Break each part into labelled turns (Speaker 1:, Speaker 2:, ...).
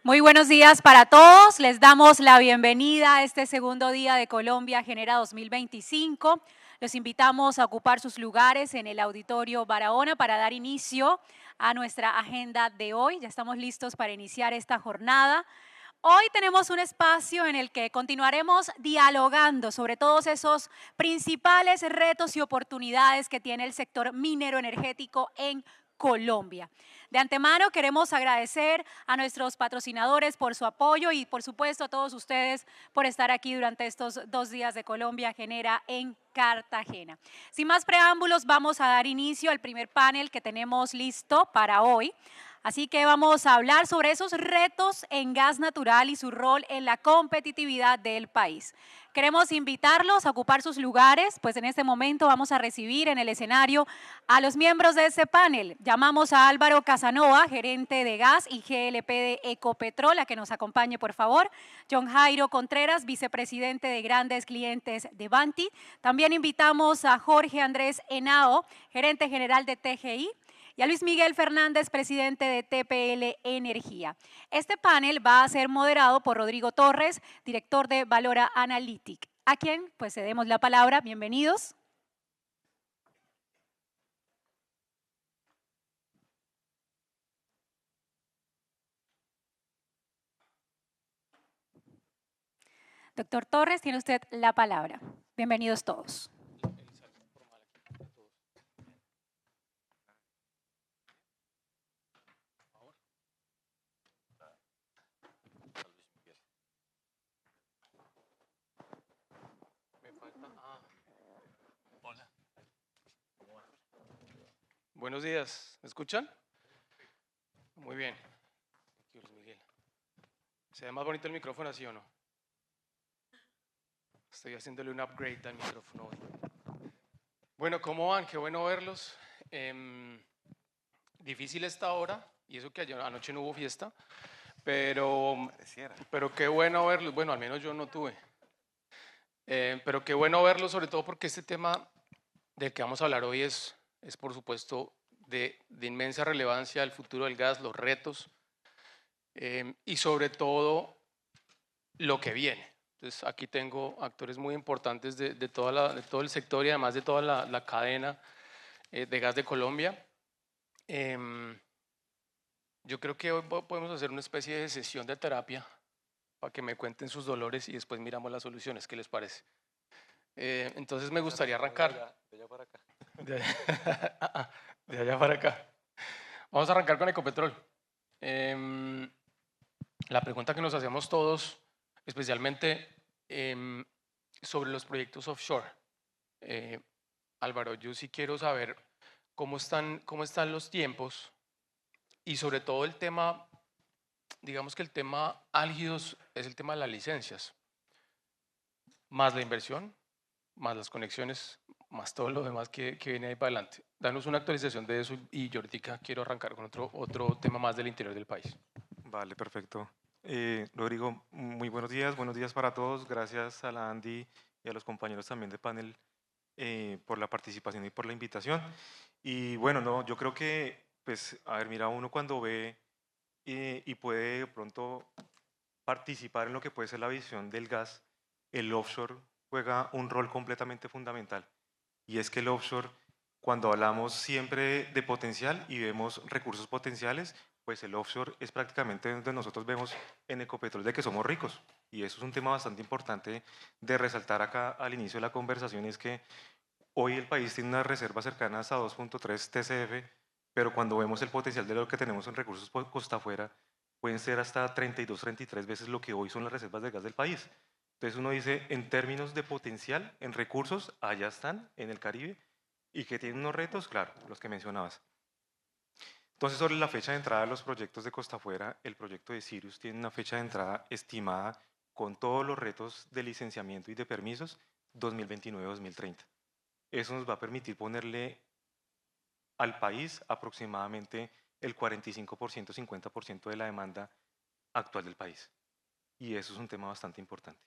Speaker 1: Muy buenos días para todos. Les damos la bienvenida a este segundo día de Colombia Genera 2025. Los invitamos a ocupar sus lugares en el Auditorio Barahona para dar inicio a nuestra agenda de hoy. Ya estamos listos para iniciar esta jornada. Hoy tenemos un espacio en el que continuaremos dialogando sobre todos esos principales retos y oportunidades que tiene el sector minero energético en Colombia. De antemano queremos agradecer a nuestros patrocinadores por su apoyo y por supuesto a todos ustedes por estar aquí durante estos 2 días de Colombia Genera en Cartagena. Sin más preámbulos, vamos a dar inicio al primer panel que tenemos listo para hoy. Así que vamos a hablar sobre esos retos en gas natural y su rol en la competitividad del país. Queremos invitarlos a ocupar sus lugares, pues en este momento vamos a recibir en el escenario a los miembros de este panel. Llamamos a Álvaro Casanova, gerente de gas y GLP de Ecopetrol, a que nos acompañe, por favor. John Jairo Contreras, vicepresidente de grandes clientes de Banti. También invitamos a Jorge Andrés Henao, gerente general de TGI. Y a Luis Miguel Fernández, presidente de TPL Energía. Este panel va a ser moderado por Rodrigo Torres, director de Valora Analytic, a quien pues cedemos la palabra. Bienvenidos. Doctor Torres, tiene usted la palabra. Bienvenidos todos.
Speaker 2: Hola. Buenos días, ¿me escuchan? Muy bien. Luis Miguel. ¿Se ve más bonito el micrófono así o no? Estoy haciéndole un upgrade al micrófono hoy. Bueno, ¿cómo van? Qué bueno verlos. Difícil esta hora, y eso que anoche no hubo fiesta, pero qué bueno verlos. Bueno, al menos yo no tuve. Pero qué bueno verlos, sobre todo porque este tema del que vamos a hablar hoy es por supuesto, de inmensa relevancia al futuro del gas, los retos y sobre todo lo que viene. Entonces aquí tengo actores muy importantes de todo el sector y además de toda la cadena de gas de Colombia. Yo creo que hoy podemos hacer una especie de sesión de terapia para que me cuenten sus dolores y después miramos las soluciones. ¿Qué les parece? Entonces me gustaría arrancar.
Speaker 3: De allá para acá.
Speaker 2: De allá para acá. Vamos a arrancar con Ecopetrol. La pregunta que nos hacemos todos, especialmente sobre los proyectos offshore. Álvaro, yo sí quiero saber cómo están los tiempos y sobre todo el tema, digamos que el tema álgido es el tema de las licencias, más la inversión, más las conexiones, más todo lo demás que viene ahí para adelante. Danos una actualización de eso y yo ahorita quiero arrancar con otro tema más del interior del país.
Speaker 3: Vale, perfecto. Rodrigo, muy buenos días para todos. Gracias a la Andy y a los compañeros también de panel por la participación y por la invitación. Y bueno, no, yo creo que, pues, a ver, mira, uno cuando ve y puede de pronto participar en lo que puede ser la visión del gas, el offshore juega un rol completamente fundamental. Y es que el offshore, cuando hablamos siempre de potencial y vemos recursos potenciales, pues el offshore es prácticamente donde nosotros vemos en Ecopetrol de que somos ricos. Y eso es un tema bastante importante de resaltar acá al inicio de la conversación, es que hoy el país tiene unas reservas cercanas a 2.3 TCF, pero cuando vemos el potencial de lo que tenemos en recursos por costa afuera, pueden ser hasta 32, 33 veces lo que hoy son las reservas de gas del país. Entonces uno dice, en términos de potencial, en recursos, allá están, en el Caribe, y que tienen unos retos, claro, los que mencionabas. Entonces, sobre la fecha de entrada de los proyectos de costa afuera, el proyecto de Sirius tiene una fecha de entrada estimada con todos los retos de licenciamiento y de permisos 2029-2030. Eso nos va a permitir ponerle al país aproximadamente el 45%, 50% de la demanda actual del país. Y eso es un tema bastante importante.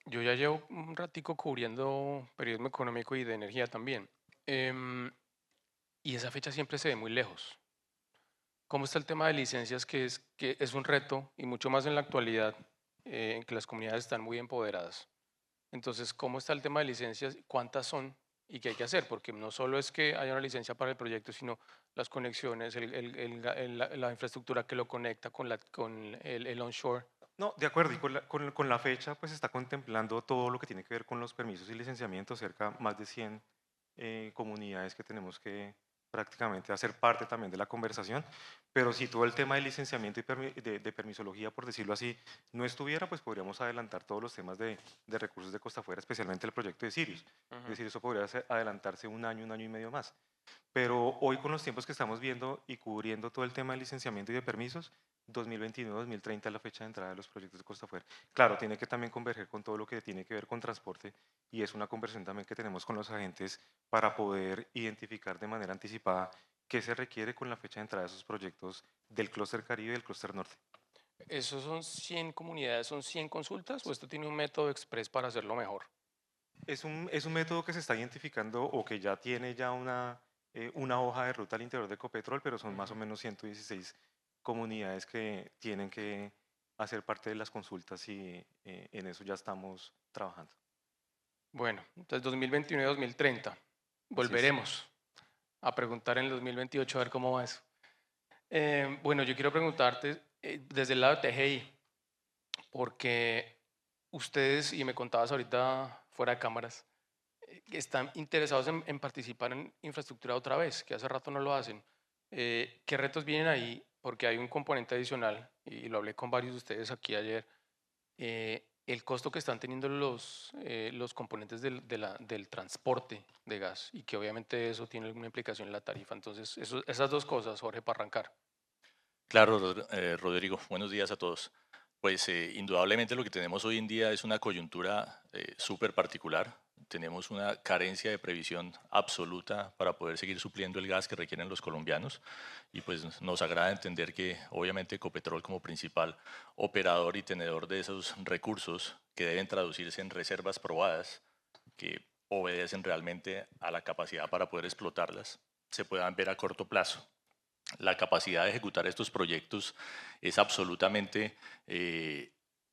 Speaker 2: Yo ya llevo un ratico cubriendo periodismo económico y de energía también. Y esa fecha siempre se ve muy lejos. ¿Cómo está el tema de licencias, que es un reto, y mucho más en la actualidad, en que las comunidades están muy empoderadas? Entonces, ¿cómo está el tema de licencias? ¿Cuántas son? ¿Y qué hay que hacer? Porque no solo es que haya una licencia para el proyecto, sino las conexiones, la infraestructura que lo conecta con el onshore.
Speaker 3: No, de acuerdo, y con la fecha pues está contemplando todo lo que tiene que ver con los permisos y licenciamientos, cerca más de 100 comunidades que tenemos que prácticamente hacer parte también de la conversación, pero si todo el tema de licenciamiento y de permisología, por decirlo así, no estuviera, pues podríamos adelantar todos los temas de recursos de Costa Afuera, especialmente el proyecto de Sirius. Es decir, eso podría adelantarse un año y medio más. Pero hoy con los tiempos que estamos viendo y cubriendo todo el tema de licenciamiento y de permisos, 2029-2030 es la fecha de entrada de los proyectos de Costa Afuera. Claro, tiene que también converger con todo lo que tiene que ver con transporte y es una conversión también que tenemos con los agentes para poder identificar de manera anticipada qué se requiere con la fecha de entrada de esos proyectos del clúster Caribe y del clúster Norte.
Speaker 2: ¿Esos son 100 comunidades, son 100 consultas o esto tiene un método express para hacerlo mejor?
Speaker 3: Es un método que se está identificando o que ya tiene ya una hoja de ruta al interior de Ecopetrol, pero son más o menos 116 comunidades que tienen que hacer parte de las consultas y en eso ya estamos trabajando.
Speaker 2: Bueno, entonces 2021 y 2030. Volveremos a preguntar en el 2028 a ver cómo va eso. Bueno, yo quiero preguntarte desde el lado de TGI, porque ustedes, y me contabas ahorita fuera de cámaras, están interesados en participar en infraestructura otra vez, que hace rato no lo hacen. ¿Qué retos vienen ahí? Porque hay un componente adicional, y lo hablé con varios de ustedes aquí ayer, el costo que están teniendo los componentes del transporte de gas, y que obviamente eso tiene alguna implicación en la tarifa. Entonces, esas dos cosas, Jorge, para arrancar.
Speaker 4: Claro, Rodrigo, buenos días a todos. Pues indudablemente lo que tenemos hoy en día es una coyuntura súper particular. Tenemos una carencia de previsión absoluta para poder seguir supliendo el gas que requieren los colombianos y pues nos agrada entender que obviamente Ecopetrol como principal operador y tenedor de esos recursos que deben traducirse en reservas probadas que obedecen realmente a la capacidad para poder explotarlas, se puedan ver a corto plazo. La capacidad de ejecutar estos proyectos es absolutamente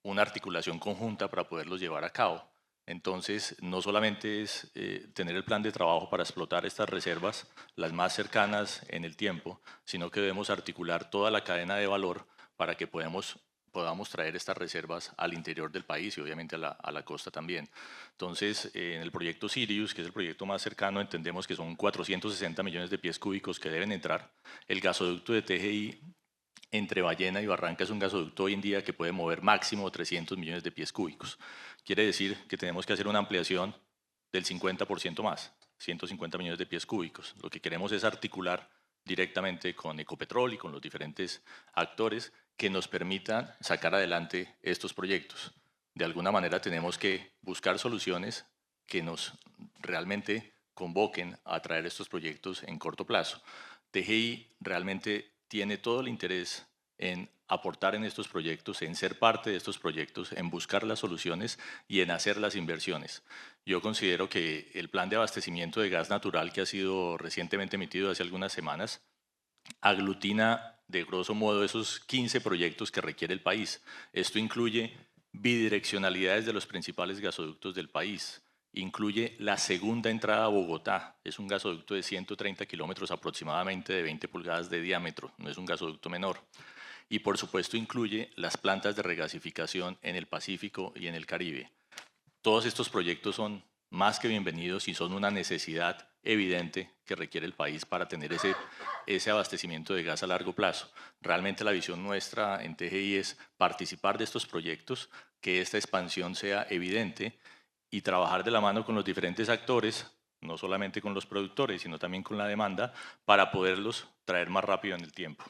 Speaker 4: una articulación conjunta para poderlos llevar a cabo. Entonces, no solamente es tener el plan de trabajo para explotar estas reservas, las más cercanas en el tiempo, sino que debemos articular toda la cadena de valor para que podamos traer estas reservas al interior del país y obviamente a la costa también. Entonces, en el proyecto Sirius, que es el proyecto más cercano, entendemos que son 460 millones de pies cúbicos que deben entrar. El gasoducto de TGI entre Ballena y Barranca es un gasoducto hoy en día que puede mover máximo 300 millones de pies cúbicos. Quiere decir que tenemos que hacer una ampliación del 50% más, 150 millones de pies cúbicos. Lo que queremos es articular directamente con Ecopetrol y con los diferentes actores que nos permitan sacar adelante estos proyectos. De alguna manera tenemos que buscar soluciones que nos realmente convoquen a traer estos proyectos en corto plazo. TGI realmente tiene todo el interés en aportar en estos proyectos, en ser parte de estos proyectos, en buscar las soluciones y en hacer las inversiones. Yo considero que el plan de abastecimiento de gas natural que ha sido recientemente emitido hace algunas semanas aglutina de grosso modo esos 15 proyectos que requiere el país. Esto incluye bidireccionalidades de los principales gasoductos del país, incluye la segunda entrada a Bogotá, es un gasoducto de 130 kilómetros aproximadamente de 20 pulgadas de diámetro, no es un gasoducto menor. Y por supuesto incluye las plantas de regasificación en el Pacífico y en el Caribe. Todos estos proyectos son más que bienvenidos y son una necesidad evidente que requiere el país para tener ese abastecimiento de gas a largo plazo. Realmente la visión nuestra en TGI es participar de estos proyectos, que esta expansión sea evidente y trabajar de la mano con los diferentes actores, no solamente con los productores, sino también con la demanda, para poderlos traer más rápido en el tiempo.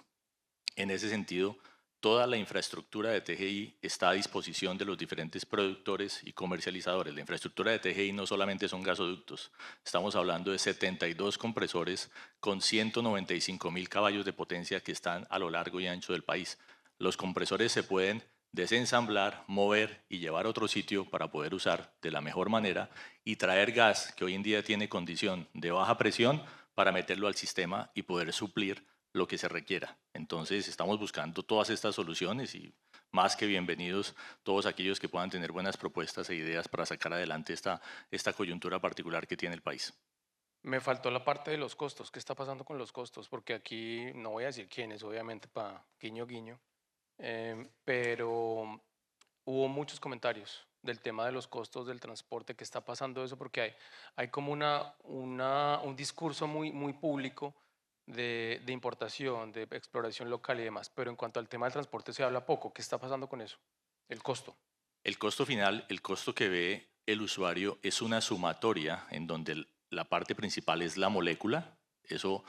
Speaker 4: En ese sentido, toda la infraestructura de TGI está a disposición de los diferentes productores y comercializadores. La infraestructura de TGI no solamente son gasoductos, estamos hablando de 72 compresores con 195.000 caballos de potencia que están a lo largo y ancho del país. Los compresores se pueden desensamblar, mover y llevar a otro sitio para poder usar de la mejor manera y traer gas que hoy en día tiene condición de baja presión para meterlo al sistema y poder suplir lo que se requiera. Entonces estamos buscando todas estas soluciones y más que bienvenidos todos aquellos que puedan tener buenas propuestas e ideas para sacar adelante esta coyuntura particular que tiene el país.
Speaker 2: Me faltó la parte de los costos. ¿Qué está pasando con los costos? Porque aquí no voy a decir quiénes, obviamente, para guiño guiño, pero hubo muchos comentarios del tema de los costos del transporte. ¿Qué está pasando eso? Porque hay como un discurso muy público de importación, de exploración local y demás, pero en cuanto al tema del transporte se habla poco. ¿Qué está pasando con eso? El costo.
Speaker 4: El costo final, el costo que ve el usuario es una sumatoria en donde la parte principal es la molécula, eso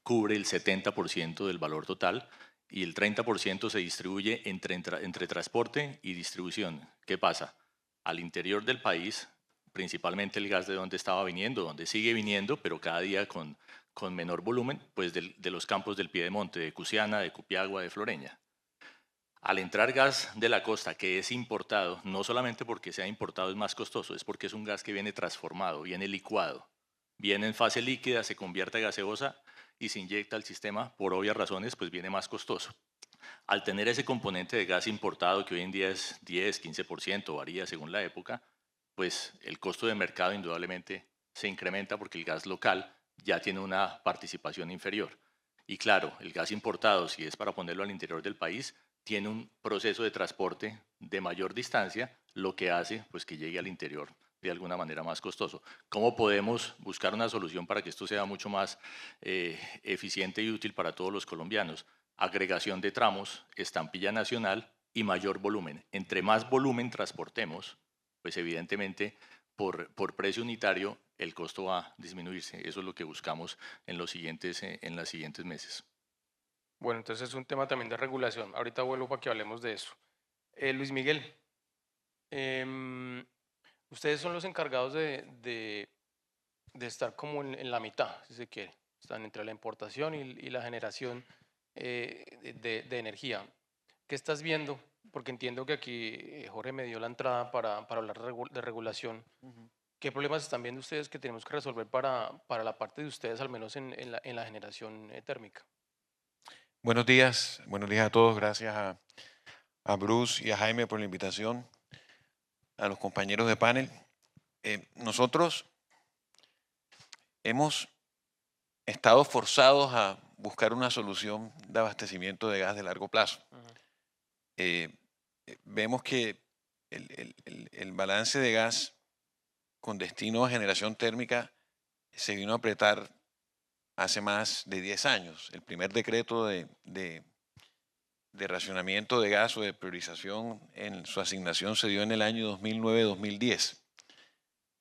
Speaker 4: cubre el 70% del valor total y el 30% se distribuye entre transporte y distribución. ¿Qué pasa? Al interior del país, principalmente el gas de donde estaba viniendo, donde sigue viniendo, pero cada día con menor volumen, pues de los campos del Piedemonte, de Cusiana, de Cupiagua, de Floreña. Al entrar gas de la costa que es importado, no solamente porque sea importado es más costoso, es porque es un gas que viene transformado, viene licuado, viene en fase líquida, se convierte a gaseosa y se inyecta al sistema, por obvias razones, pues viene más costoso. Al tener ese componente de gas importado, que hoy en día es 10, 15%, varía según la época, pues el costo de mercado indudablemente se incrementa porque el gas local ya tiene una participación inferior. Y claro, el gas importado, si es para ponerlo al interior del país, tiene un proceso de transporte de mayor distancia, lo que hace pues, que llegue al interior de alguna manera más costoso. ¿Cómo podemos buscar una solución para que esto sea mucho más eficiente y útil para todos los colombianos? Agregación de tramos, estampilla nacional y mayor volumen. Entre más volumen transportemos, pues evidentemente por precio unitario el costo va a disminuirse. Eso es lo que buscamos en las siguientes meses.
Speaker 2: Bueno, entonces es un tema también de regulación. Ahorita vuelvo para que hablemos de eso. Luis Miguel, ustedes son los encargados de estar como en la mitad, si se quiere. Están entre la importación y la generación de energía. ¿Qué estás viendo? Porque entiendo que aquí Jorge me dio la entrada para hablar de regulación. ¿Qué problemas están viendo ustedes que tenemos que resolver para la parte de ustedes, al menos en la generación térmica?
Speaker 5: Buenos días a todos. Gracias a Bruce y a Jaime por la invitación, a los compañeros de panel. Nosotros hemos estado forzados a buscar una solución de abastecimiento de gas de largo plazo. Vemos que el balance de gas con destino a generación térmica se vino a apretar hace más de 10 años. El primer decreto de racionamiento de gas o de priorización en su asignación se dio en el año 2009-2010.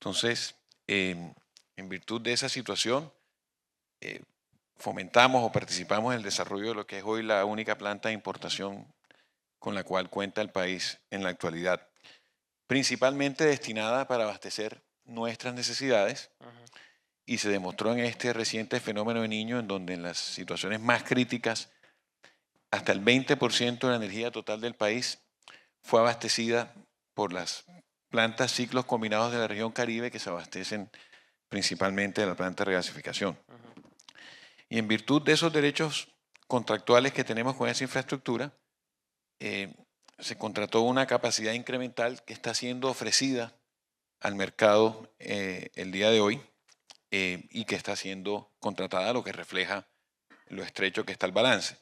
Speaker 5: Entonces, en virtud de esa situación, fomentamos o participamos en el desarrollo de lo que es hoy la única planta de importación con la cual cuenta el país en la actualidad, principalmente destinada para abastecer nuestras necesidades. Y se demostró en este reciente fenómeno de Niño, en donde en las situaciones más críticas, hasta el 20% de la energía total del país fue abastecida por las plantas ciclos combinados de la región Caribe, que se abastecen principalmente de la planta de regasificación. Y en virtud de esos derechos contractuales que tenemos con esa infraestructura, se contrató una capacidad incremental que está siendo ofrecida al mercado el día de hoy, y que está siendo contratada, lo que refleja lo estrecho que está el balance.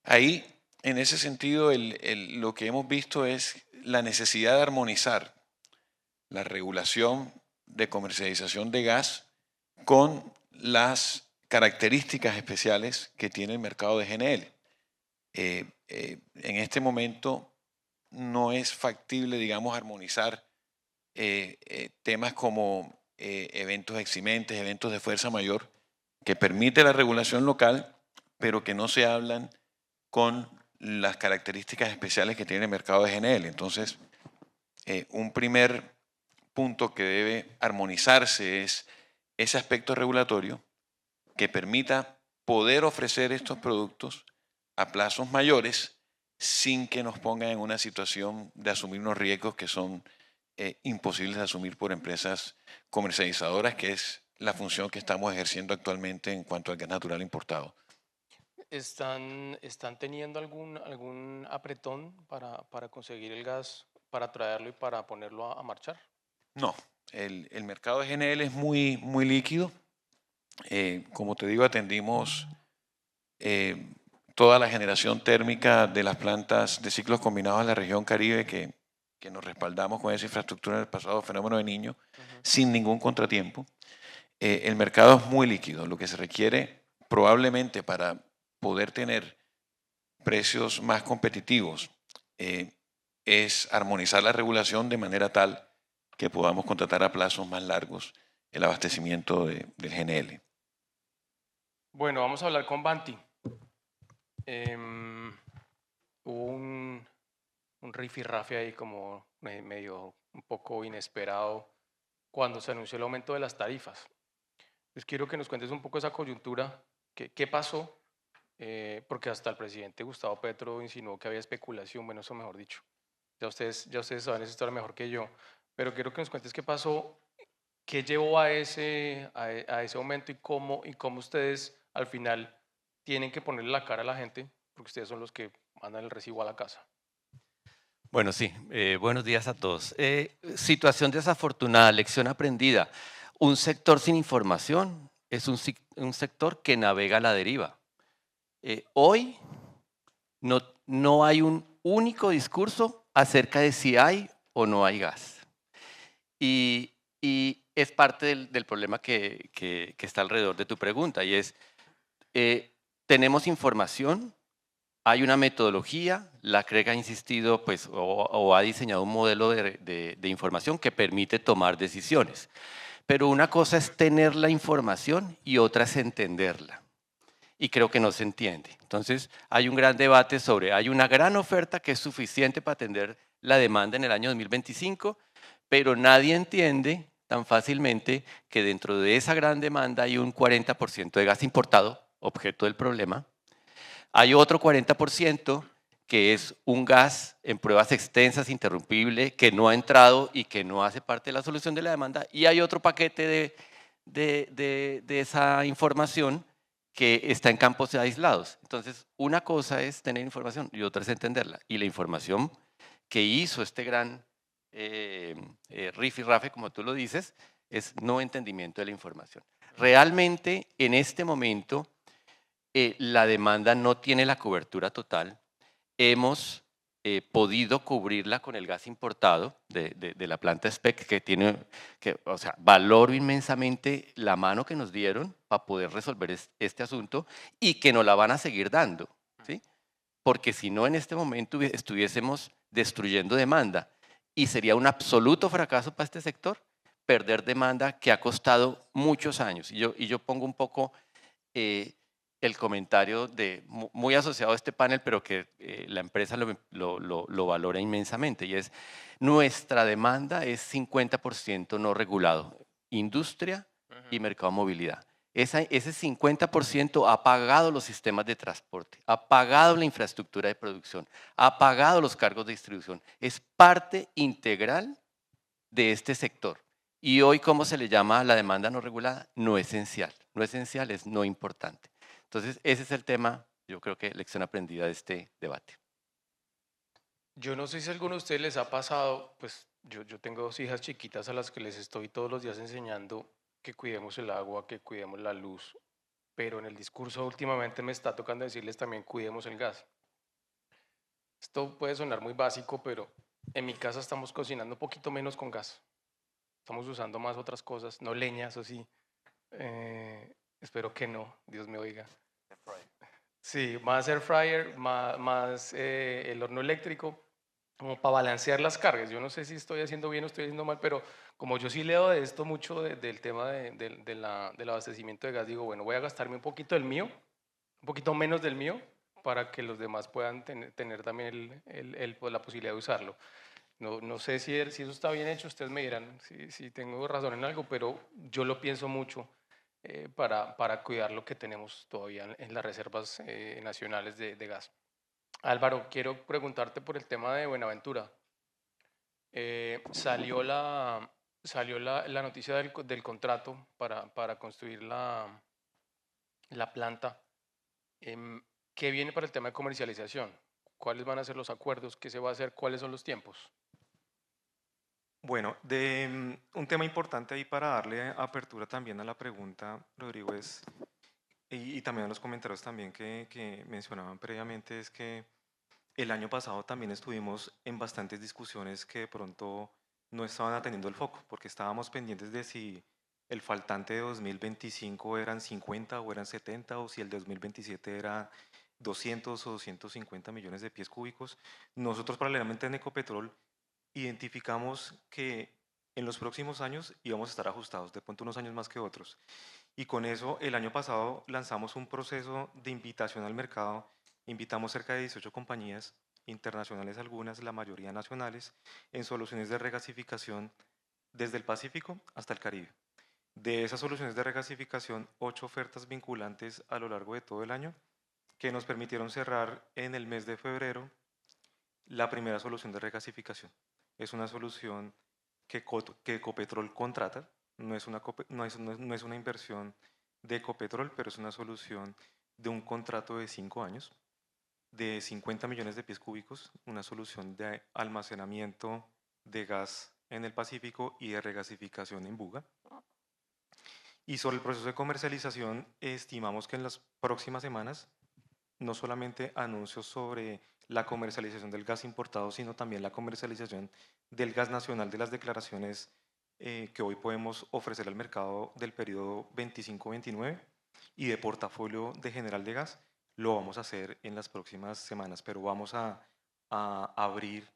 Speaker 5: Ahí, en ese sentido, lo que hemos visto es la necesidad de armonizar la regulación de comercialización de gas con las características especiales que tiene el mercado de GNL. En este momento no es factible, digamos, armonizar temas como eventos eximentes, eventos de fuerza mayor, que permite la regulación local, pero que no se hablan con las características especiales que tiene el mercado de GNL. Entonces, un primer punto que debe armonizarse es ese aspecto regulatorio que permita poder ofrecer estos productos a plazos mayores sin que nos pongan en una situación de asumir unos riesgos que son imposibles de asumir por empresas comercializadoras, que es la función que estamos ejerciendo actualmente en cuanto al gas natural importado.
Speaker 2: ¿Están teniendo algún apretón para conseguir el gas, para traerlo y para ponerlo a marchar?
Speaker 5: No, el mercado de GNL es muy líquido. Como te digo, atendimos toda la generación térmica de las plantas de ciclos combinados en la región Caribe que nos respaldamos con esa infraestructura en el pasado fenómeno de Niño, sin ningún contratiempo. El mercado es muy líquido. Lo que se requiere probablemente para poder tener precios más competitivos es armonizar la regulación de manera tal que podamos contratar a plazos más largos el abastecimiento del GNL.
Speaker 2: Bueno, vamos a hablar con Banti. Hubo un rifirrafe ahí como medio un poco inesperado cuando se anunció el aumento de las tarifas. Pues quiero que nos cuentes un poco esa coyuntura, qué pasó, porque hasta el presidente Gustavo Petro insinuó que había especulación, bueno, eso mejor dicho. Ya ustedes saben esa historia mejor que yo, pero quiero que nos cuentes qué pasó, qué llevó a ese aumento y cómo ustedes al final tienen que ponerle la cara a la gente, porque ustedes son los que mandan el recibo a la casa.
Speaker 6: Bueno, sí, buenos días a todos. Situación desafortunada, lección aprendida. Un sector sin información es un sector que navega a la deriva. Hoy no hay un único discurso acerca de si hay o no hay gas. Y es parte del problema que está alrededor de tu pregunta, y es, tenemos información, hay una metodología, la CREG ha insistido pues, o ha diseñado un modelo de información que permite tomar decisiones. Pero una cosa es tener la información y otra es entenderla. Y creo que no se entiende. Entonces, hay un gran debate sobre, hay una gran oferta que es suficiente para atender la demanda en el año 2025, pero nadie entiende tan fácilmente que dentro de esa gran demanda hay un 40% de gas importado, objeto del problema. Hay otro 40% que es un gas en pruebas extensas, interrumpible, que no ha entrado y que no hace parte de la solución de la demanda. Y hay otro paquete de esa información que está en campos aislados. Entonces, una cosa es tener información y otra es entenderla. Y la información que hizo este gran rifirrafe, como tú lo dices, es no entendimiento de la información. Realmente, en este momento, la demanda no tiene la cobertura total. Hemos podido cubrirla con el gas importado de la planta SPEC, que tiene, o sea, valoro inmensamente la mano que nos dieron para poder resolver este asunto y que nos la van a seguir dando, ¿sí? Porque si no, en este momento estuviésemos destruyendo demanda y sería un absoluto fracaso para este sector perder demanda que ha costado muchos años. Y yo pongo un poco el comentario muy asociado a este panel, pero que la empresa lo valora inmensamente, y es: nuestra demanda es 50% no regulado, industria y mercado movilidad. Ese 50% ha pagado los sistemas de transporte, ha pagado la infraestructura de producción, ha pagado los cargos de distribución, es parte integral de este sector. Y hoy, ¿cómo se le llama a la demanda no regulada? No esencial. No esencial es no importante. Entonces, ese es el tema, yo creo que lección aprendida de este debate.
Speaker 2: Yo no sé si a alguno de ustedes les ha pasado, pues yo tengo dos hijas chiquitas a las que les estoy todos los días enseñando que cuidemos el agua, que cuidemos la luz, pero en el discurso últimamente me está tocando decirles también cuidemos el gas. Esto puede sonar muy básico, pero en mi casa estamos cocinando un poquito menos con gas. Estamos usando más otras cosas, no leña, eso sí. Espero que no, Dios me oiga. Sí, más air fryer, más el horno eléctrico, como para balancear las cargas. Yo no sé si estoy haciendo bien o estoy haciendo mal, pero como yo sí leo de esto mucho del tema del abastecimiento de gas, digo, bueno, voy a gastarme un poquito del mío, un poquito menos del mío, para que los demás puedan tener también pues, la posibilidad de usarlo. No sé si eso está bien hecho, ustedes me dirán si tengo razón en algo, pero yo lo pienso mucho para cuidar lo que tenemos todavía en las reservas nacionales de gas. Álvaro, quiero preguntarte por el tema de Buenaventura. Salió la noticia del contrato para construir la planta. ¿Qué viene para el tema de comercialización? ¿Cuáles van a ser los acuerdos? ¿Qué se va a hacer? ¿Cuáles son los tiempos?
Speaker 3: Bueno, un tema importante ahí para darle apertura también a la pregunta, Rodrigo, es, y también a los comentarios también que mencionaban previamente, es que el año pasado también estuvimos en bastantes discusiones que de pronto no estaban atendiendo el foco, porque estábamos pendientes de si el faltante de 2025 eran 50 o eran 70, o si el de 2027 era 200 o 250 millones de pies cúbicos. Nosotros paralelamente en Ecopetrol identificamos que en los próximos años íbamos a estar ajustados, de pronto unos años más que otros. Y con eso, el año pasado lanzamos un proceso de invitación al mercado. Invitamos cerca de 18 compañías internacionales, algunas, la mayoría nacionales, en soluciones de regasificación desde el Pacífico hasta el Caribe. De esas soluciones de regasificación, 8 ofertas vinculantes a lo largo de todo el año que nos permitieron cerrar en el mes de febrero la primera solución de regasificación. Es una solución que Ecopetrol contrata, no es una inversión de Ecopetrol, pero es una solución de un contrato de 5 años, de 50 millones de pies cúbicos, una solución de almacenamiento de gas en el Pacífico y de regasificación en Buga. Y sobre el proceso de comercialización, estimamos que en las próximas semanas, no solamente anuncios sobre la comercialización del gas importado, sino también la comercialización del gas nacional de las declaraciones que hoy podemos ofrecer al mercado del periodo 25-29 y de portafolio de general de gas, lo vamos a hacer en las próximas semanas, pero vamos a abrir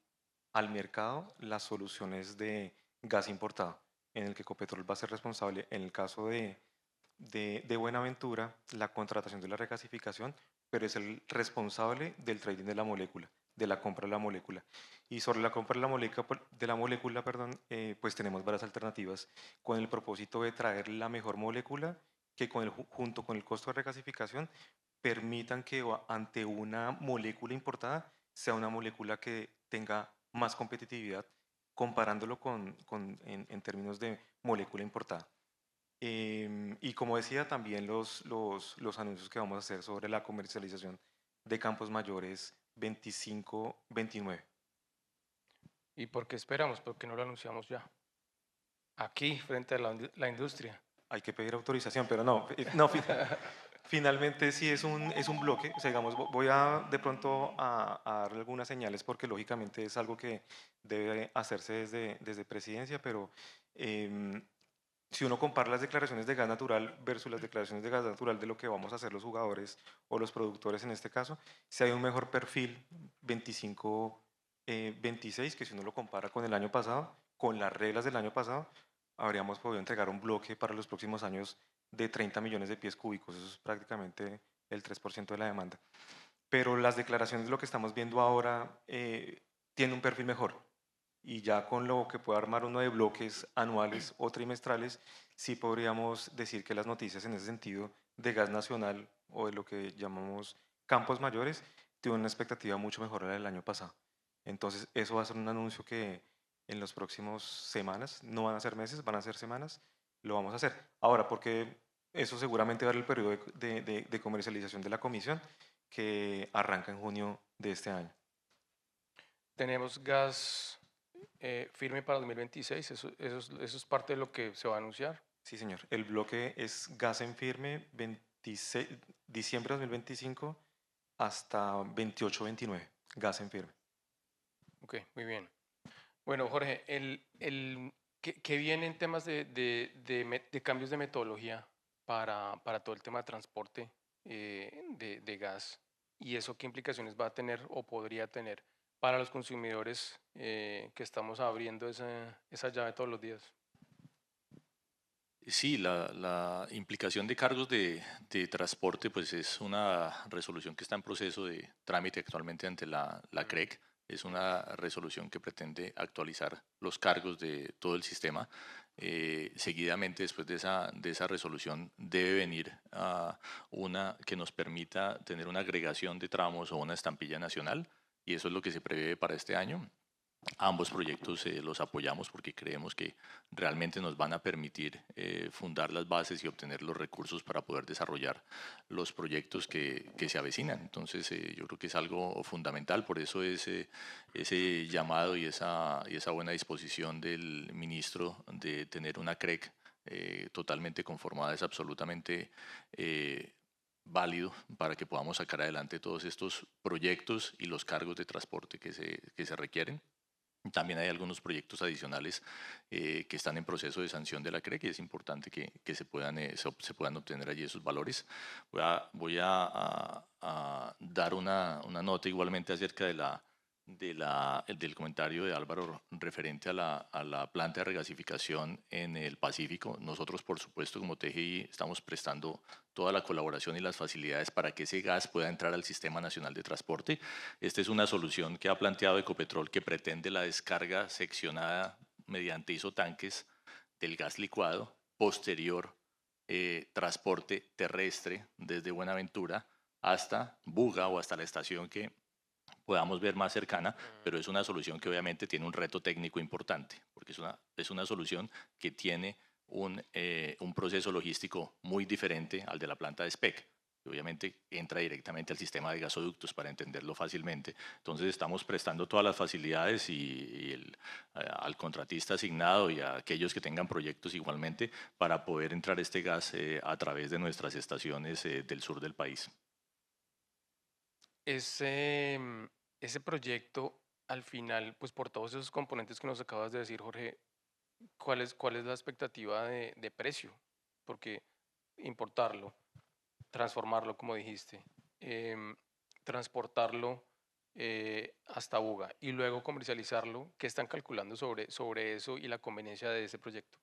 Speaker 3: al mercado las soluciones de gas importado, en el que Ecopetrol va a ser responsable, en el caso de Buenaventura, la contratación de la regasificación, pero es el responsable del trading de la molécula, de la compra de la molécula. Y sobre la compra de la molécula, perdón, pues tenemos varias alternativas con el propósito de traer la mejor molécula que junto con el costo de regasificación permitan que ante una molécula importada sea una molécula que tenga más competitividad comparándolo en términos de molécula importada. Y como decía, también los anuncios que vamos a hacer sobre la comercialización de Campos Mayores 25-29.
Speaker 2: ¿Y por qué esperamos? ¿Por qué no lo anunciamos ya? Aquí, frente a la industria.
Speaker 3: Hay que pedir autorización, pero no, no finalmente sí es un bloque. O sea, digamos, voy a de pronto a darle algunas señales porque lógicamente es algo que debe hacerse desde presidencia, pero si uno compara las declaraciones de gas natural versus las declaraciones de gas natural de lo que vamos a hacer los jugadores o los productores en este caso, si hay un mejor perfil 25-26 que si uno lo compara con el año pasado, con las reglas del año pasado, habríamos podido entregar un bloque para los próximos años de 30 millones de pies cúbicos. Eso es prácticamente el 3% de la demanda. Pero las declaraciones de lo que estamos viendo ahora tienen un perfil mejor. Y ya con lo que puede armar uno de bloques anuales o trimestrales, sí podríamos decir que las noticias en ese sentido de gas nacional o de lo que llamamos campos mayores tienen una expectativa mucho mejor a la del año pasado. Entonces, eso va a ser un anuncio que en las próximas semanas, no van a ser meses, van a ser semanas, lo vamos a hacer. Ahora, porque eso seguramente va a ser el periodo de comercialización de la comisión que arranca en junio de este año.
Speaker 2: Tenemos gas firme para 2026, eso es parte de lo que se va a anunciar.
Speaker 3: Sí, señor. El bloque es gas en firme 26, diciembre de 2025 hasta 28-29, gas en firme.
Speaker 2: Ok, muy bien. Bueno, Jorge, ¿qué viene en temas de cambios de metodología para todo el tema de transporte de gas? ¿Y eso qué implicaciones va a tener o podría tener para los consumidores que estamos abriendo esa llave todos los días?
Speaker 4: Sí, la implicación de cargos de transporte pues es una resolución que está en proceso de trámite actualmente ante la CREC. Es una resolución que pretende actualizar los cargos de todo el sistema. Seguidamente, después de esa resolución, debe venir una que nos permita tener una agregación de tramos o una estampilla nacional, y eso es lo que se prevé para este año. Ambos proyectos los apoyamos porque creemos que realmente nos van a permitir fundar las bases y obtener los recursos para poder desarrollar los proyectos que se avecinan. Entonces, yo creo que es algo fundamental, por eso ese llamado y esa buena disposición del ministro de tener una CREC totalmente conformada es absolutamente válido para que podamos sacar adelante todos estos proyectos y los cargos de transporte que se requieren. También hay algunos proyectos adicionales que están en proceso de sanción de la CREC y es importante que se puedan obtener allí esos valores. Voy a dar una nota igualmente acerca del comentario de Álvaro referente a la planta de regasificación en el Pacífico. Nosotros, por supuesto, como TGI, estamos prestando toda la colaboración y las facilidades para que ese gas pueda entrar al Sistema Nacional de Transporte. Esta es una solución que ha planteado Ecopetrol que pretende la descarga seccionada mediante isotanques del gas licuado, posterior transporte terrestre desde Buenaventura hasta Buga o hasta la estación que podamos ver más cercana, pero es una solución que obviamente tiene un reto técnico importante, porque es una solución que tiene un proceso logístico muy diferente al de la planta de SPEC, que obviamente entra directamente al sistema de gasoductos para entenderlo fácilmente. Entonces estamos prestando todas las facilidades al contratista asignado y a aquellos que tengan proyectos igualmente para poder entrar este gas a través de nuestras estaciones del sur del país.
Speaker 2: Ese proyecto, al final, pues por todos esos componentes que nos acabas de decir, Jorge, ¿cuál es la expectativa de precio? Porque importarlo, transformarlo, como dijiste, transportarlo hasta Buga y luego comercializarlo, ¿qué están calculando sobre eso y la conveniencia de ese proyecto?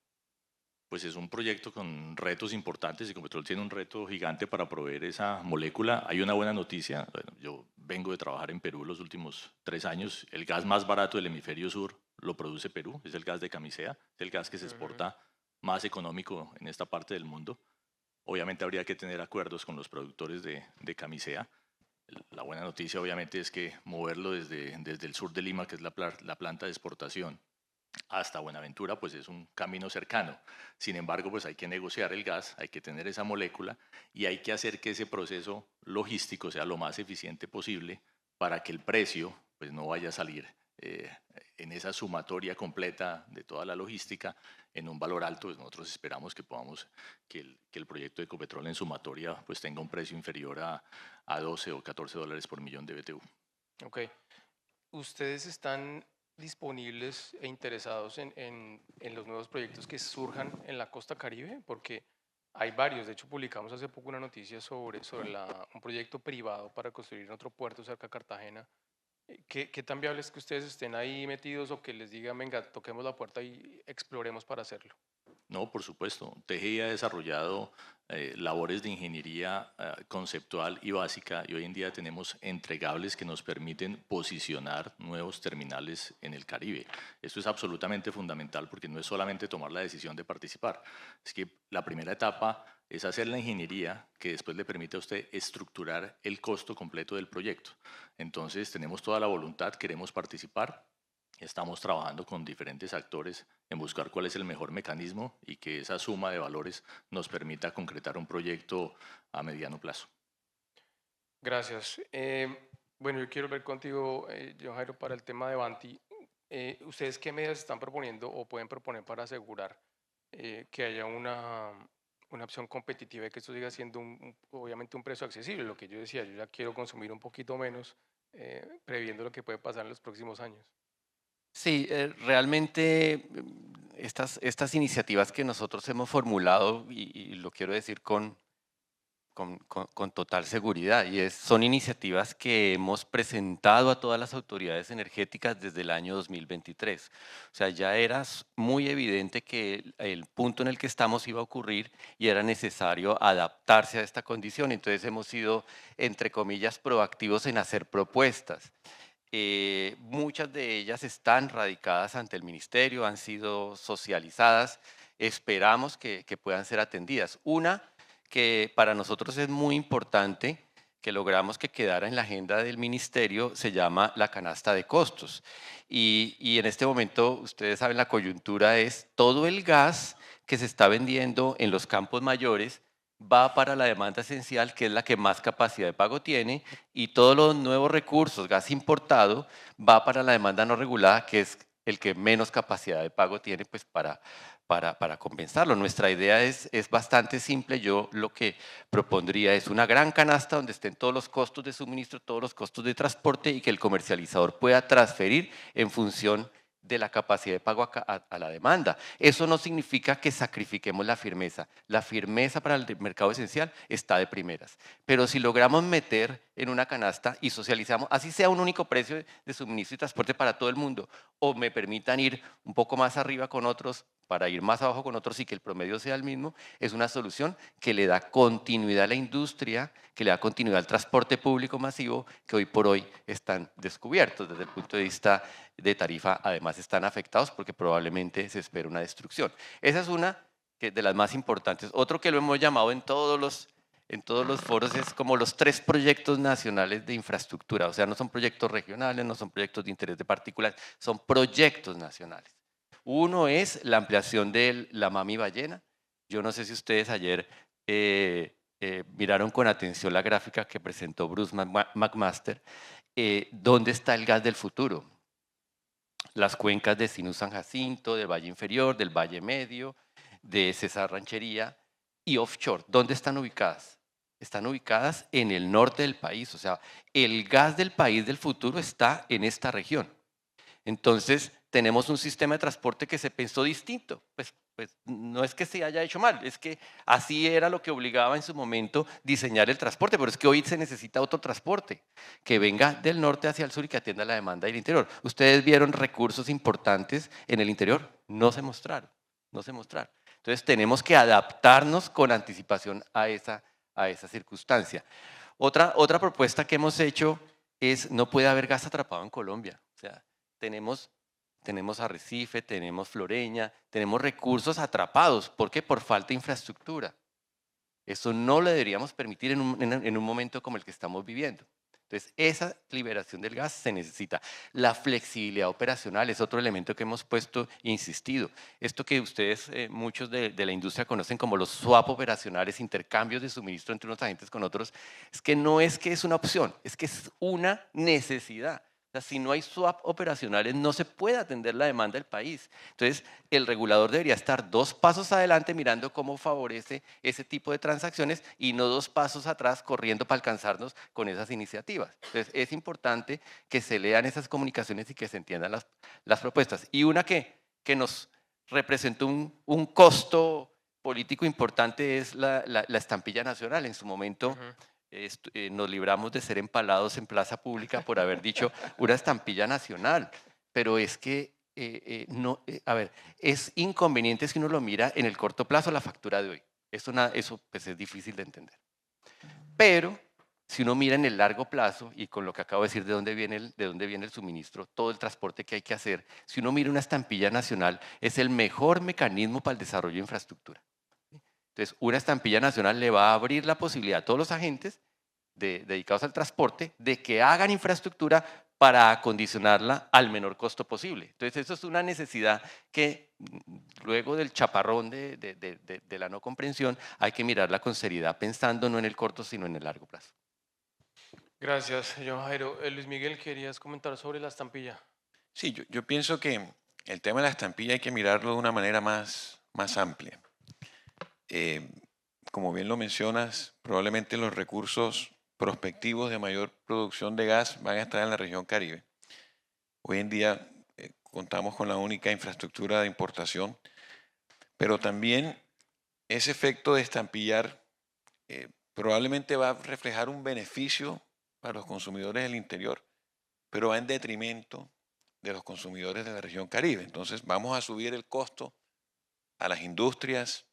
Speaker 4: Pues es un proyecto con retos importantes y Ecopetrol tiene un reto gigante para proveer esa molécula. Hay una buena noticia, bueno, yo vengo de trabajar en Perú los últimos 3 años, el gas más barato del hemisferio sur lo produce Perú, es el gas de Camisea, es el gas que se exporta más económico en esta parte del mundo. Obviamente habría que tener acuerdos con los productores de Camisea. La buena noticia obviamente es que moverlo desde el sur de Lima, que es la planta de exportación, hasta Buenaventura, pues es un camino cercano. Sin embargo, pues hay que negociar el gas, hay que tener esa molécula y hay que hacer que ese proceso logístico sea lo más eficiente posible para que el precio pues no vaya a salir en esa sumatoria completa de toda la logística en un valor alto. Pues nosotros esperamos que el proyecto de Ecopetrol en sumatoria pues tenga un precio inferior a 12 o 14 dólares por millón de BTU.
Speaker 2: Ok. ¿Ustedes están disponibles e interesados en los nuevos proyectos que surjan en la costa Caribe? Porque hay varios. De hecho, publicamos hace poco una noticia sobre un proyecto privado para construir otro puerto cerca de Cartagena. ¿Qué tan viable es que ustedes estén ahí metidos o que les digan, venga, toquemos la puerta y exploremos para hacerlo?
Speaker 4: No, por supuesto. TGI ha desarrollado labores de ingeniería conceptual y básica y hoy en día tenemos entregables que nos permiten posicionar nuevos terminales en el Caribe. Esto es absolutamente fundamental porque no es solamente tomar la decisión de participar, es que la primera etapa es hacer la ingeniería que después le permite a usted estructurar el costo completo del proyecto. Entonces tenemos toda la voluntad, queremos participar. Estamos trabajando con diferentes actores en buscar cuál es el mejor mecanismo y que esa suma de valores nos permita concretar un proyecto a mediano plazo.
Speaker 2: Gracias. Bueno, yo quiero ver contigo, John Jairo, para el tema de Vanti. ¿Ustedes qué medidas están proponiendo o pueden proponer para asegurar que haya una opción competitiva y que esto siga siendo obviamente un precio accesible? Lo que yo decía, yo ya quiero consumir un poquito menos, previendo lo que puede pasar en los próximos años.
Speaker 6: Sí, realmente estas iniciativas que nosotros hemos formulado, y lo quiero decir con total seguridad, son iniciativas que hemos presentado a todas las autoridades energéticas desde el año 2023. O sea, ya era muy evidente que el punto en el que estamos iba a ocurrir y era necesario adaptarse a esta condición. Entonces hemos sido, entre comillas, proactivos en hacer propuestas. Muchas de ellas están radicadas ante el ministerio, han sido socializadas, esperamos que puedan ser atendidas. Una que para nosotros es muy importante que logramos que quedara en la agenda del ministerio se llama la canasta de costos. Y en este momento, ustedes saben, la coyuntura es todo el gas que se está vendiendo en los campos mayores va para la demanda esencial, que es la que más capacidad de pago tiene, y todos los nuevos recursos, gas importado, va para la demanda no regulada, que es el que menos capacidad de pago tiene, pues para compensarlo. Nuestra idea es bastante simple. Yo lo que propondría es una gran canasta donde estén todos los costos de suministro, todos los costos de transporte y que el comercializador pueda transferir en función de la capacidad de pago a la demanda. Eso no significa que sacrifiquemos la firmeza. La firmeza para el mercado esencial está de primeras. Pero si logramos meter en una canasta y socializamos, así sea un único precio de suministro y transporte para todo el mundo, o me permitan ir un poco más arriba con otros para ir más abajo con otros y que el promedio sea el mismo, es una solución que le da continuidad a la industria, que le da continuidad al transporte público masivo, que hoy por hoy están descubiertos desde el punto de vista de tarifa, además están afectados porque probablemente se espera una destrucción. Esa es una de las más importantes. Otro que lo hemos llamado en todos los foros es como los 3 proyectos nacionales de infraestructura, o sea, no son proyectos regionales, no son proyectos de interés de particulares, son proyectos nacionales. Uno es la ampliación de la Mami Ballena. Yo no sé si ustedes ayer miraron con atención la gráfica que presentó Bruce McMaster. ¿Dónde está el gas del futuro? Las cuencas de Sinú San Jacinto, del Valle Inferior, del Valle Medio, de Cesar Ranchería y offshore. ¿Dónde están ubicadas? Están ubicadas en el norte del país. O sea, el gas del país del futuro está en esta región. Entonces, tenemos un sistema de transporte que se pensó distinto. Pues no es que se haya hecho mal, es que así era lo que obligaba en su momento diseñar el transporte, pero es que hoy se necesita otro transporte que venga del norte hacia el sur y que atienda la demanda del interior. Ustedes vieron recursos importantes en el interior, no se mostraron. Entonces, tenemos que adaptarnos con anticipación a esa circunstancia. Otra propuesta que hemos hecho es no puede haber gas atrapado en Colombia. O sea, tenemos Arrecife, tenemos Floreña, tenemos recursos atrapados. ¿Por qué? Por falta de infraestructura. Eso no lo deberíamos permitir en un momento como el que estamos viviendo. Entonces, esa liberación del gas se necesita. La flexibilidad operacional es otro elemento que hemos puesto e insistido. Esto que ustedes, muchos de la industria conocen como los swap operacionales, intercambios de suministro entre unos agentes con otros, es que no es que es una opción, es que es una necesidad. O sea, si no hay swap operacionales, no se puede atender la demanda del país. Entonces, el regulador debería estar 2 pasos adelante mirando cómo favorece ese tipo de transacciones y no 2 pasos atrás corriendo para alcanzarnos con esas iniciativas. Entonces, es importante que se lean esas comunicaciones y que se entiendan las propuestas. Y una que nos representó un costo político importante es la estampilla nacional. En su momento nos libramos de ser empalados en plaza pública por haber dicho una estampilla nacional, pero es que es inconveniente si uno lo mira en el corto plazo la factura de hoy. Eso pues, es difícil de entender. Pero si uno mira en el largo plazo, y con lo que acabo de decir de dónde viene el suministro, todo el transporte que hay que hacer, si uno mira una estampilla nacional, es el mejor mecanismo para el desarrollo de infraestructura. Entonces, una estampilla nacional le va a abrir la posibilidad a todos los agentes dedicados al transporte de que hagan infraestructura para acondicionarla al menor costo posible. Entonces, eso es una necesidad que luego del chaparrón de la no comprensión hay que mirarla con seriedad, pensando no en el corto, sino en el largo plazo.
Speaker 2: Gracias, señor Jairo. Luis Miguel, ¿querías comentar sobre la estampilla?
Speaker 5: Sí, yo pienso que el tema de la estampilla hay que mirarlo de una manera más amplia. Como bien lo mencionas, probablemente los recursos prospectivos de mayor producción de gas van a estar en la región Caribe. Hoy en día contamos con la única infraestructura de importación, pero también ese efecto de estampillar probablemente va a reflejar un beneficio para los consumidores del interior, pero va en detrimento de los consumidores de la región Caribe. Entonces vamos a subir el costo a las industrias,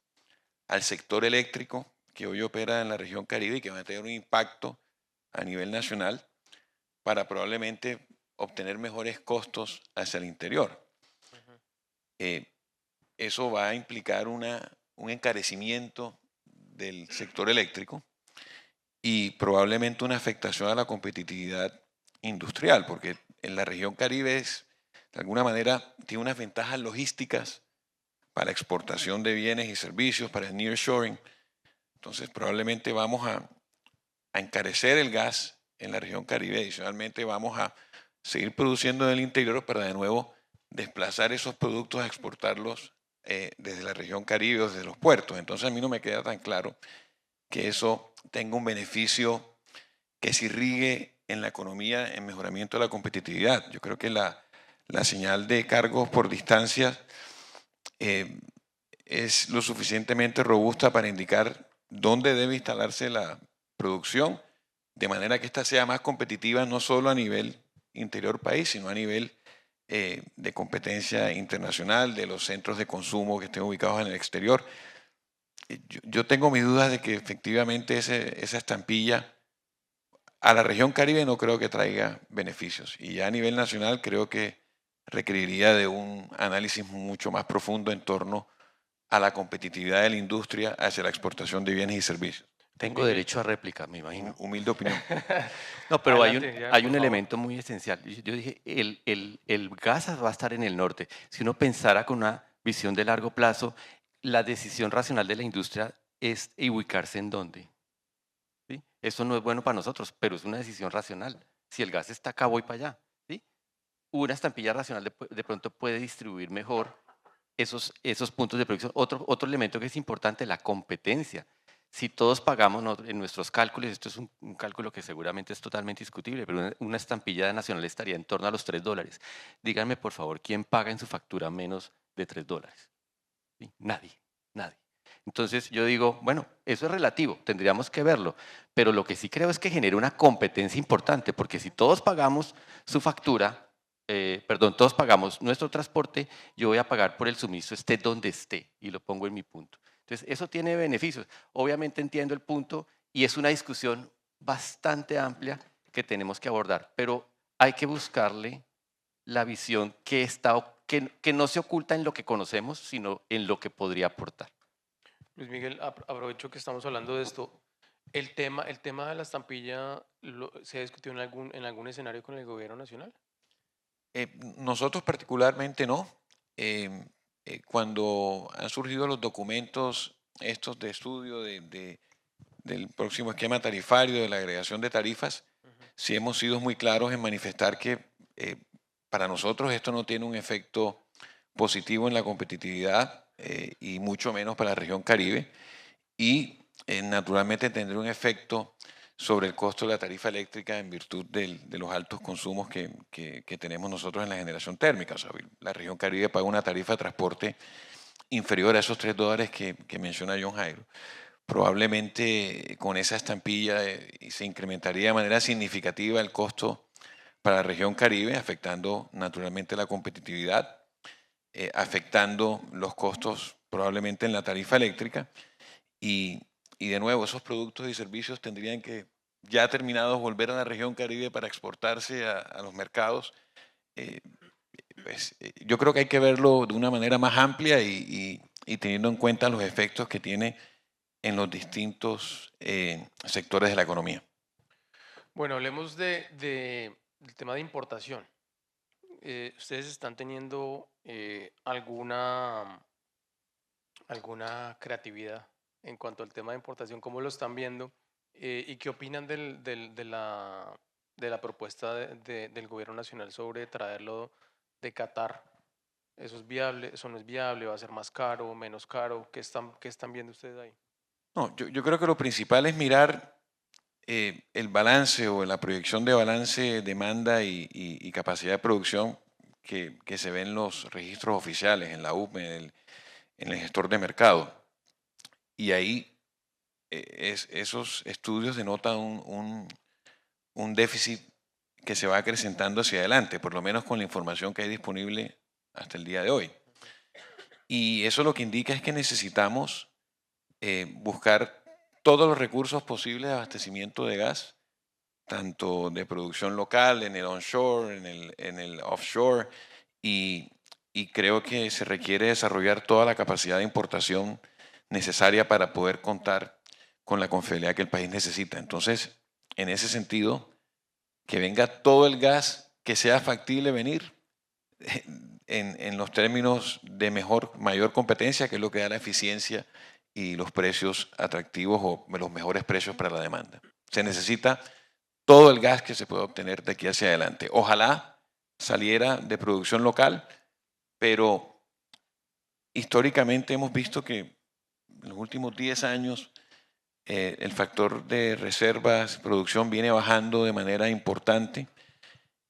Speaker 5: al sector eléctrico que hoy opera en la región Caribe y que va a tener un impacto a nivel nacional para probablemente obtener mejores costos hacia el interior. Eso va a implicar un encarecimiento del sector eléctrico y probablemente una afectación a la competitividad industrial, porque en la región Caribe de alguna manera tiene unas ventajas logísticas para exportación de bienes y servicios, para el nearshoring. Entonces probablemente vamos a encarecer el gas en la región Caribe. Adicionalmente vamos a seguir produciendo en el interior para de nuevo desplazar esos productos a exportarlos desde la región Caribe o desde los puertos. Entonces a mí no me queda tan claro que eso tenga un beneficio que se irrigue en la economía en mejoramiento de la competitividad. Yo creo que la señal de cargos por distancia es lo suficientemente robusta para indicar dónde debe instalarse la producción, de manera que ésta sea más competitiva no solo a nivel interior país, sino a nivel de competencia internacional, de los centros de consumo que estén ubicados en el exterior. Yo tengo mis dudas de que efectivamente esa estampilla a la región Caribe no creo que traiga beneficios. Y ya a nivel nacional creo que requeriría de un análisis mucho más profundo en torno a la competitividad de la industria hacia la exportación de bienes y servicios.
Speaker 6: Tengo derecho a réplica, me imagino.
Speaker 5: Humilde opinión.
Speaker 6: No, pero
Speaker 2: Adelante,
Speaker 6: hay
Speaker 2: por
Speaker 6: un
Speaker 2: favor.
Speaker 6: elemento muy esencial. Yo dije, el gas va a estar en el norte. Si uno pensara con una visión de largo plazo, la decisión racional de la industria es ubicarse en dónde. ¿Sí? Eso no es bueno para nosotros, pero es una decisión racional. Si el gas está acá, voy para allá. ¿Sí? Una estampilla racional de pronto puede distribuir mejor esos puntos de producción. Otro elemento que es importante, la competencia. Si todos pagamos en nuestros cálculos, esto es un cálculo que seguramente es totalmente discutible, pero una estampilla nacional estaría en torno a los $3. Díganme, por favor, ¿quién paga en su factura menos de $3? ¿Sí? Nadie. Entonces yo digo, bueno, eso es relativo, tendríamos que verlo, pero lo que sí creo es que genera una competencia importante, porque si todos pagamos su factura, todos pagamos nuestro transporte, yo voy a pagar por el suministro esté donde esté, y lo pongo en mi punto. Entonces, eso tiene beneficios. Obviamente entiendo el punto y es una discusión bastante amplia que tenemos que abordar, pero hay que buscarle la visión que no se oculta en lo que conocemos, sino en lo que podría aportar.
Speaker 2: Luis Miguel, aprovecho que estamos hablando de esto. El tema de la estampilla ¿se ha discutido en algún escenario con el gobierno nacional?
Speaker 5: Nosotros particularmente no. Cuando han surgido los documentos estos de estudio del próximo esquema tarifario, de la agregación de tarifas, sí hemos sido muy claros en manifestar que para nosotros esto no tiene un efecto positivo en la competitividad y mucho menos para la región Caribe, y naturalmente tendrá un efecto sobre el costo de la tarifa eléctrica en virtud de los altos consumos que tenemos nosotros en la generación térmica. O sea, la región Caribe paga una tarifa de transporte inferior a esos $3 que menciona John Jairo. Probablemente con esa estampilla se incrementaría de manera significativa el costo para la región Caribe, afectando naturalmente la competitividad, afectando los costos probablemente en la tarifa eléctrica, y de nuevo esos productos y servicios tendrían que, ya terminados, volver a la región Caribe para exportarse a los mercados. Yo creo que hay que verlo de una manera más amplia y teniendo en cuenta los efectos que tiene en los distintos sectores de la economía. Bueno,
Speaker 2: hablemos del tema de importación. ¿Ustedes están teniendo alguna creatividad en cuanto al tema de importación? ¿Cómo lo están viendo? ¿Y qué opinan de la propuesta del gobierno nacional sobre traerlo de Qatar? ¿Eso es viable? ¿Eso no es viable? ¿Va a ser más caro, menos caro? ¿Qué están viendo ustedes ahí?
Speaker 5: No, yo creo que lo principal es mirar el balance o la proyección de balance, demanda y capacidad de producción que se ve en los registros oficiales, en la UPME, en el gestor de mercado. Y ahí esos estudios denotan un déficit que se va acrecentando hacia adelante, por lo menos con la información que hay disponible hasta el día de hoy. Y eso lo que indica es que necesitamos buscar todos los recursos posibles de abastecimiento de gas, tanto de producción local, en el onshore, en el offshore, y creo que se requiere desarrollar toda la capacidad de importación necesaria para poder contar con la confiabilidad que el país necesita. Entonces, en ese sentido, que venga todo el gas que sea factible venir en los términos de mayor competencia, que es lo que da la eficiencia y los precios atractivos o los mejores precios para la demanda. Se necesita todo el gas que se pueda obtener de aquí hacia adelante. Ojalá saliera de producción local, pero históricamente hemos visto que en los últimos 10 años el factor de reservas, producción viene bajando de manera importante.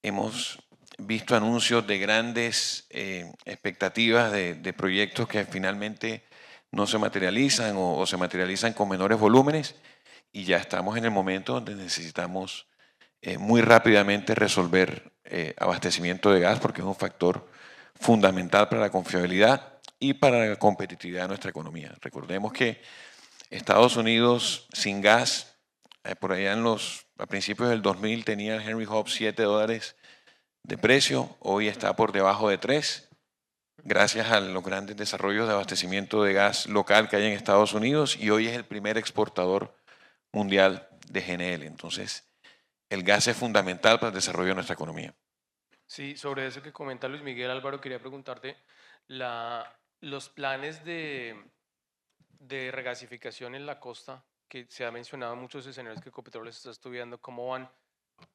Speaker 5: Hemos visto anuncios de grandes expectativas de proyectos que finalmente no se materializan o se materializan con menores volúmenes, y ya estamos en el momento donde necesitamos muy rápidamente resolver abastecimiento de gas, porque es un factor fundamental para la confiabilidad y para la competitividad de nuestra economía. Recordemos que Estados Unidos sin gas, por allá a principios del 2000 tenía el Henry Hub $7 de precio, hoy está por debajo de 3, gracias a los grandes desarrollos de abastecimiento de gas local que hay en Estados Unidos, y hoy es el primer exportador mundial de GNL. Entonces, el gas es fundamental para el desarrollo de nuestra economía.
Speaker 2: Sí, sobre eso que comenta Luis Miguel, Álvaro, quería preguntarte, los planes de regasificación en la costa, que se ha mencionado en muchos escenarios que Ecopetrol está estudiando, ¿cómo van?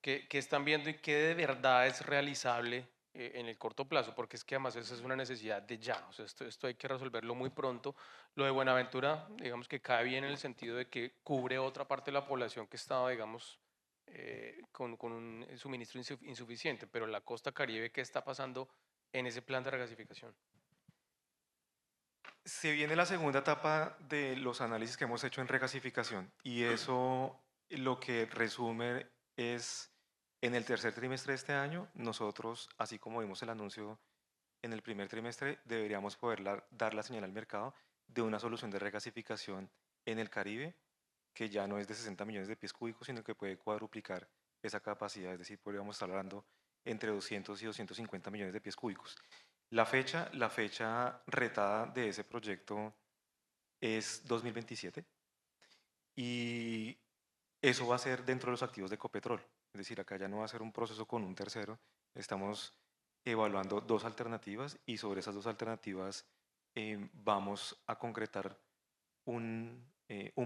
Speaker 2: ¿Qué están viendo y qué de verdad es realizable en el corto plazo? Porque es que además esa es una necesidad de ya, o sea, esto hay que resolverlo muy pronto. Lo de Buenaventura, digamos que cae bien en el sentido de que cubre otra parte de la población que estaba, digamos, con un suministro insuficiente, pero la costa Caribe, ¿qué está pasando en ese plan de regasificación?
Speaker 3: Se viene la segunda etapa de los análisis que hemos hecho en regasificación, y eso lo que resume es, en el tercer trimestre de este año, nosotros, así como vimos el anuncio en el primer trimestre, deberíamos poder dar la señal al mercado de una solución de regasificación en el Caribe, que ya no es de 60 millones de pies cúbicos, sino que puede cuadruplicar esa capacidad, es decir, podríamos estar hablando entre 200 y 250 millones de pies cúbicos. La fecha retada de ese proyecto es 2027, y eso va a ser dentro de los activos de Ecopetrol. Es decir, acá ya no va a ser un proceso con un tercero, estamos evaluando dos alternativas, y sobre esas dos alternativas vamos a concretar un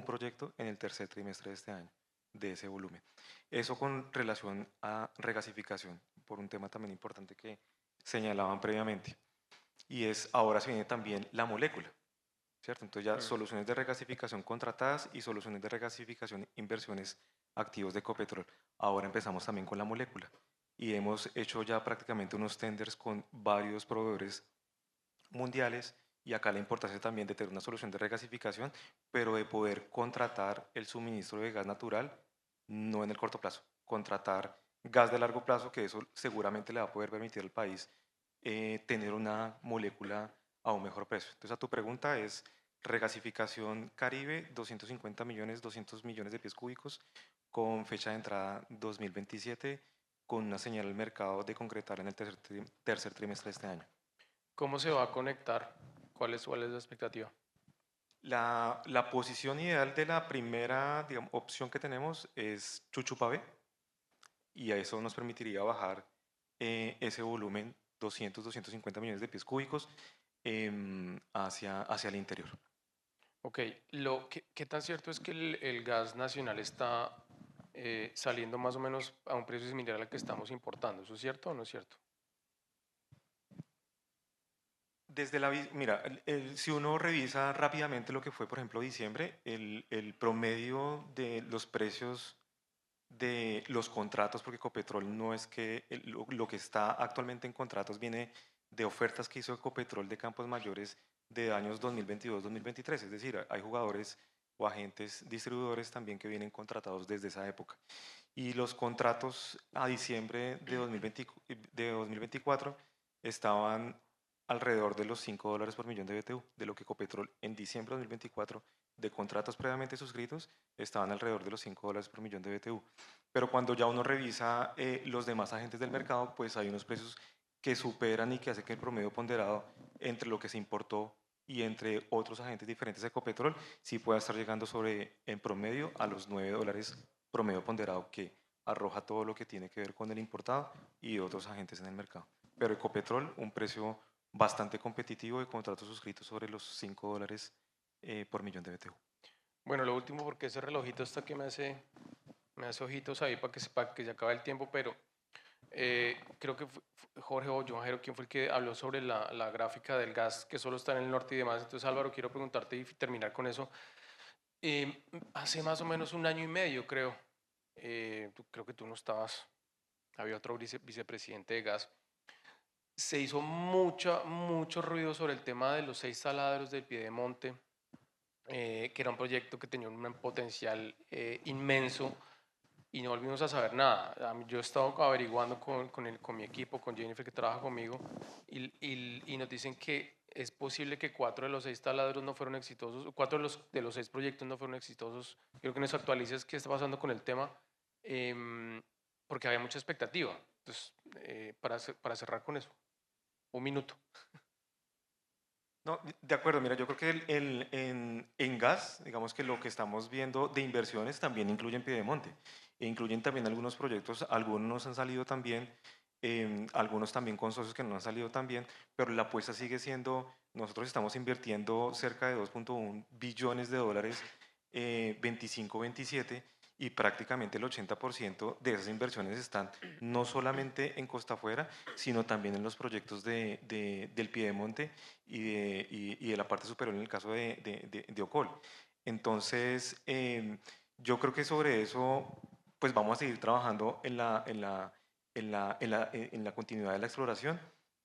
Speaker 3: proyecto en el tercer trimestre de este año de ese volumen. Eso con relación a regasificación, por un tema también importante que señalaban previamente, y es ahora se viene también la molécula, ¿cierto? Entonces ya soluciones de regasificación contratadas y soluciones de regasificación inversiones activos de Ecopetrol. Ahora empezamos también con la molécula, y hemos hecho ya prácticamente unos tenders con varios proveedores mundiales, y acá la importancia también de tener una solución de regasificación, pero de poder contratar el suministro de gas natural, no en el corto plazo, contratar gas de largo plazo, que eso seguramente le va a poder permitir al país tener una molécula a un mejor precio. Entonces, a tu pregunta es regasificación Caribe, 250 millones, 200 millones de pies cúbicos, con fecha de entrada 2027, con una señal al mercado de concretar en el tercer trimestre de este año.
Speaker 2: ¿Cómo se va a conectar? ¿Cuál es la expectativa?
Speaker 3: La posición ideal de la primera, digamos, opción que tenemos es Chuchupavé, y a eso nos permitiría bajar ese volumen, 200, 250 millones de pies cúbicos, hacia el interior.
Speaker 2: Ok, ¿qué tan cierto es que el gas nacional está saliendo más o menos a un precio similar al que estamos importando? ¿Eso es cierto o no es cierto?
Speaker 3: Mira, si uno revisa rápidamente lo que fue, por ejemplo, diciembre, el promedio de los precios de los contratos, porque Ecopetrol no es que lo que está actualmente en contratos viene de ofertas que hizo Ecopetrol de campos mayores de años 2022-2023, es decir, hay jugadores o agentes distribuidores también que vienen contratados desde esa época. Y los contratos a diciembre de 2024 estaban alrededor de los $5 por millón de BTU, de lo que Ecopetrol en diciembre de 2024 de contratos previamente suscritos estaban alrededor de los $5 por millón de BTU. Pero cuando ya uno revisa los demás agentes del mercado, pues hay unos precios que superan y que hacen que el promedio ponderado entre lo que se importó y entre otros agentes diferentes de Ecopetrol, sí pueda estar llegando en promedio a los $9 promedio ponderado que arroja todo lo que tiene que ver con el importado y otros agentes en el mercado. Pero Ecopetrol, un precio bastante competitivo de contratos suscritos sobre los $5 por millón de BTU.
Speaker 2: Bueno, lo último, porque ese relojito está que me hace ojitos ahí para que se acabe el tiempo, pero creo que fue Jorge o John Jero quien fue el que habló sobre la gráfica del gas que solo está en el norte y demás. Entonces, Álvaro, quiero preguntarte y terminar con eso. Hace más o menos 1 año y medio, creo que tú no estabas, había otro vicepresidente de gas, se hizo mucho ruido sobre el tema de los 6 taladros del Piedemonte, que era un proyecto que tenía un potencial inmenso, y no volvimos a saber nada. Yo he estado averiguando con mi equipo, con Jennifer que trabaja conmigo, y nos dicen que es posible que 4 de los 6 taladros no fueron exitosos, 4 de los 6 proyectos no fueron exitosos. Quiero que nos actualices qué está pasando con el tema, porque había mucha expectativa. Entonces, para cerrar con eso, 1 minuto.
Speaker 3: No, de acuerdo, mira, yo creo que en gas, digamos que lo que estamos viendo de inversiones también incluyen Piedemonte, e incluyen también algunos proyectos, algunos han salido también, algunos también con socios que no han salido tan bien, pero la apuesta sigue siendo, nosotros estamos invirtiendo cerca de 2.1 billones de dólares 25-27, y prácticamente el 80% de esas inversiones están no solamente en costa afuera, sino también en los proyectos del Piedemonte y de la parte superior en el caso de Ocol. Entonces, yo creo que sobre eso pues vamos a seguir trabajando en la continuidad de la exploración,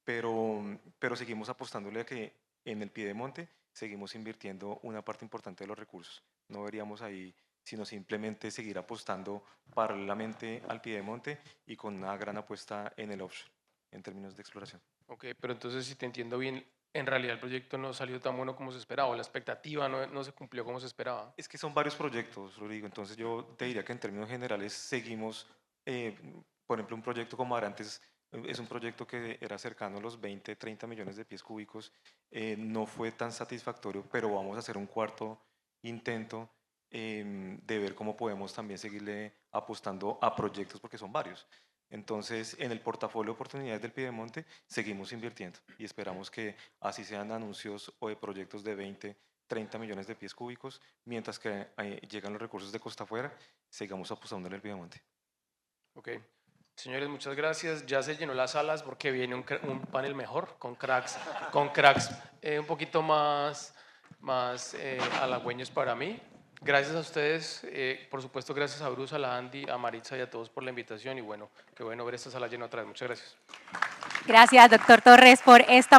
Speaker 3: pero seguimos apostándole a que en el Piedemonte seguimos invirtiendo una parte importante de los recursos. No veríamos ahí sino simplemente seguir apostando paralelamente al Piedemonte y con una gran apuesta en el offshore, en términos de exploración.
Speaker 2: Ok, pero entonces, si te entiendo bien, en realidad el proyecto no salió tan bueno como se esperaba, o la expectativa no se cumplió como se esperaba.
Speaker 3: Es que son varios proyectos, Rodrigo, entonces yo te diría que en términos generales seguimos, por ejemplo, un proyecto como Arantes es un proyecto que era cercano a los 20-30 millones de pies cúbicos, no fue tan satisfactorio, pero vamos a hacer un cuarto intento de ver cómo podemos también seguirle apostando a proyectos porque son varios. Entonces, en el portafolio de oportunidades del Piedemonte seguimos invirtiendo y esperamos que así sean anuncios o de proyectos de 20-30 millones de pies cúbicos, mientras que llegan los recursos de costa afuera, sigamos apostándole al Piedemonte.
Speaker 2: Ok. Señores, muchas gracias. Ya se llenó las salas porque viene un panel mejor, con cracks un poquito más halagüeños para mí. Gracias a ustedes, por supuesto gracias a Bruce, a la Andy, a Maritza y a todos por la invitación, y bueno, qué bueno ver esta sala llena otra vez. Muchas gracias.
Speaker 1: Gracias, doctor Torres, por esta